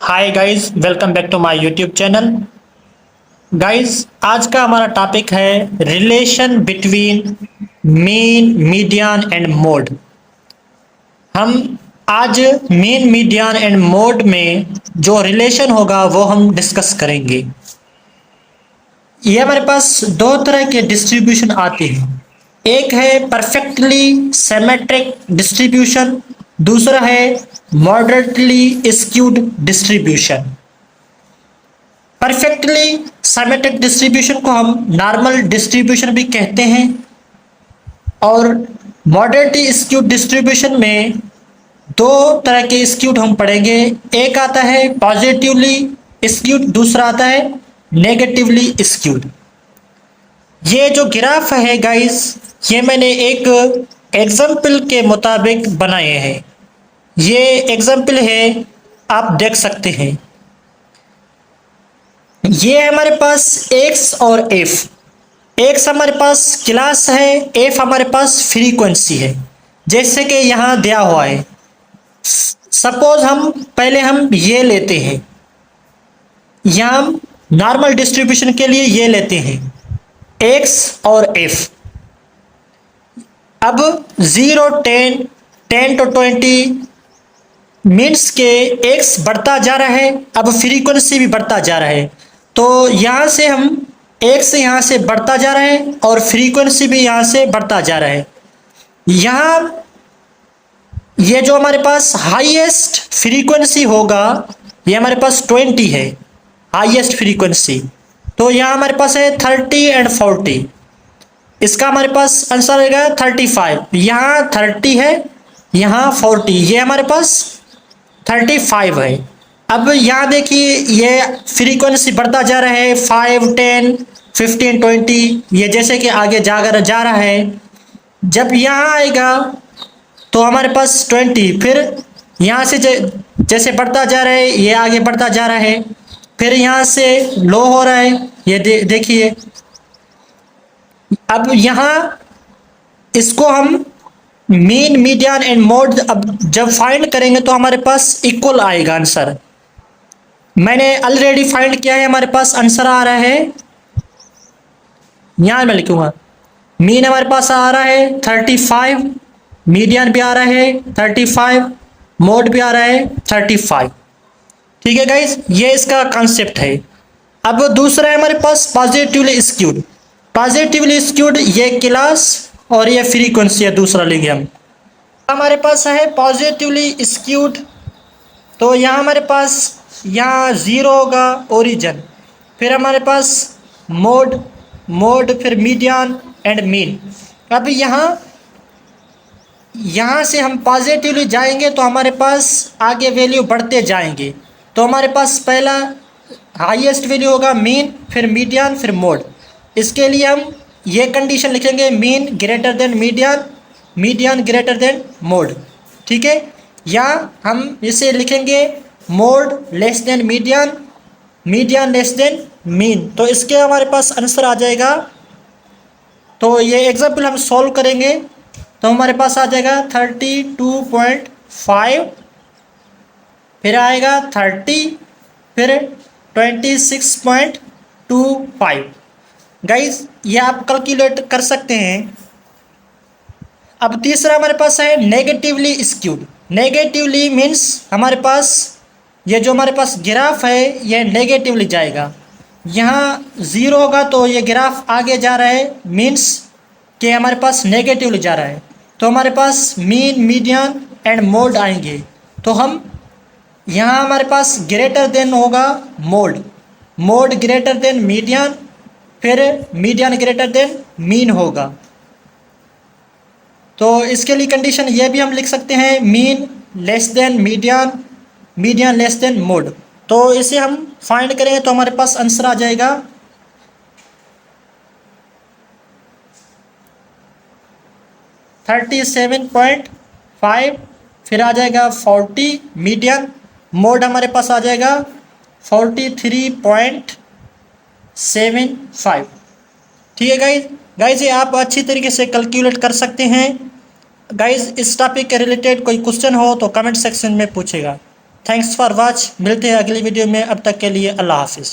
Hi guys, welcome back to my YouTube channel. Guys, आज का हमारा टॉपिक है relation between mean, median and mode. हम आज मीन, मीडियन एंड मोड में जो रिलेशन होगा वो हम डिस्कस करेंगे। ये हमारे पास दो तरह के डिस्ट्रीब्यूशन आते हैं। एक है परफेक्टली सिमेट्रिक डिस्ट्रीब्यूशन, दूसरा है moderately skewed distribution. Perfectly symmetric distribution को हम नॉर्मल डिस्ट्रीब्यूशन भी कहते हैं और मॉडरेटली स्क्यूड डिस्ट्रीब्यूशन में दो तरह के स्क्यूड हम पढ़ेंगे। एक आता है पॉजिटिवली स्क्यूड, दूसरा आता है नेगेटिवली स्क्यूड। ये जो ग्राफ है गाइस, ये मैंने एक एग्जाम्पल के मुताबिक बनाए हैं। ये एग्जाम्पल है, आप देख सकते हैं। ये हमारे पास एक्स और एफ। एक्स हमारे पास क्लास है, एफ हमारे पास फ्रीक्वेंसी है, जैसे कि यहाँ दिया हुआ है। सपोज हम ये लेते हैं, यहाँ हम नॉर्मल डिस्ट्रीब्यूशन के लिए ये लेते हैं एक्स और एफ। अब 0, 10, 10 to 20 मीन्स के एक्स बढ़ता जा रहा है, अब फ्रीक्वेंसी भी बढ़ता जा रहा है। तो यहाँ से हम एक्स यहाँ से बढ़ता जा रहा है और फ्रीक्वेंसी भी यहाँ से बढ़ता जा रहा है। यहाँ ये जो हमारे पास हाईएस्ट फ्रीक्वेंसी होगा, ये हमारे पास 20 है हाईएस्ट फ्रीक्वेंसी। तो यहाँ हमारे पास है 30 एंड 40। इसका हमारे पास आंसर रहेगा 35। यहाँ 30 है, यहाँ 40, ये हमारे पास 35 है। अब यहाँ देखिए, ये फ्रीक्वेंसी बढ़ता जा रहा है 5, 10, 15, 20, ये जैसे कि आगे जाकर जा रहा है। जब यहाँ आएगा तो हमारे पास 20, फिर यहाँ से जैसे बढ़ता जा रहा है, ये आगे बढ़ता जा रहा है, फिर यहाँ से लो हो रहा है, ये देखिए। अब यहाँ इसको हम मीन, मीडियन एंड मोड अब जब फाइंड करेंगे तो हमारे पास इक्वल आएगा आंसर। मैंने ऑलरेडी फाइंड किया है, हमारे पास आंसर आ रहा है, यहाँ मैं लिखूंगा। मीन हमारे पास आ रहा है 35, मीडियन भी आ रहा है 35, मोड भी आ रहा है 35। ठीक है गाइस, ये इसका कॉन्सेप्ट है। अब दूसरा है हमारे पास पॉजिटिवली स्क्यूड। पॉजिटिवली स्क्यूड ये क्लास और ये फ्रीक्वेंसी है, दूसरा लेंगे हम। हमारे पास है पॉजिटिवली स्क्यूड, तो यहाँ हमारे पास यहाँ 0 होगा ओरिजिन, फिर हमारे पास मोड, फिर मीडियन एंड मीन। अब यहाँ से हम पॉजिटिवली जाएंगे तो हमारे पास आगे वैल्यू बढ़ते जाएंगे। तो हमारे पास पहला हाईएस्ट वैल्यू होगा मीन, फिर मीडियन, फिर मोड। इसके लिए हम ये कंडीशन लिखेंगे, mean greater than median, median greater than mode. ठीक है, या हम इसे लिखेंगे mode less than median, median less than mean. तो इसके हमारे पास आंसर आ जाएगा। तो ये एग्जाम्पल हम सॉल्व करेंगे तो हमारे पास आ जाएगा 32.5, फिर आएगा 30, फिर 26.25। गाइज, ये आप कैलकुलेट कर सकते हैं। अब तीसरा हमारे पास है नेगेटिवली स्क्यूड। नेगेटिवली मीन्स हमारे पास ये जो हमारे पास ग्राफ है ये नेगेटिवली जाएगा। यहाँ 0 होगा तो ये ग्राफ आगे जा रहा है, मीन्स कि हमारे पास नेगेटिवली जा रहा है। तो हमारे पास मीन, मीडियन एंड मोड आएंगे। तो हम यहाँ हमारे पास ग्रेटर देन होगा mode, mode greater than median, फिर मीडियन ग्रेटर देन मीन होगा। तो इसके लिए कंडीशन ये भी हम लिख सकते हैं, mean less than median, median less than mode. तो इसे हम फाइंड करेंगे तो हमारे पास आंसर आ जाएगा 37.5, फिर आ जाएगा 40 मीडियन, मोड हमारे पास आ जाएगा 43.75। ठीक है गाइज, ये आप अच्छी तरीके से कैलकुलेट कर सकते हैं। गाइज, इस टॉपिक के रिलेटेड कोई क्वेश्चन हो तो कमेंट सेक्शन में पूछेगा। Thanks for watch. मिलते हैं अगली वीडियो में, अब तक के लिए अल्लाह हाफिज़।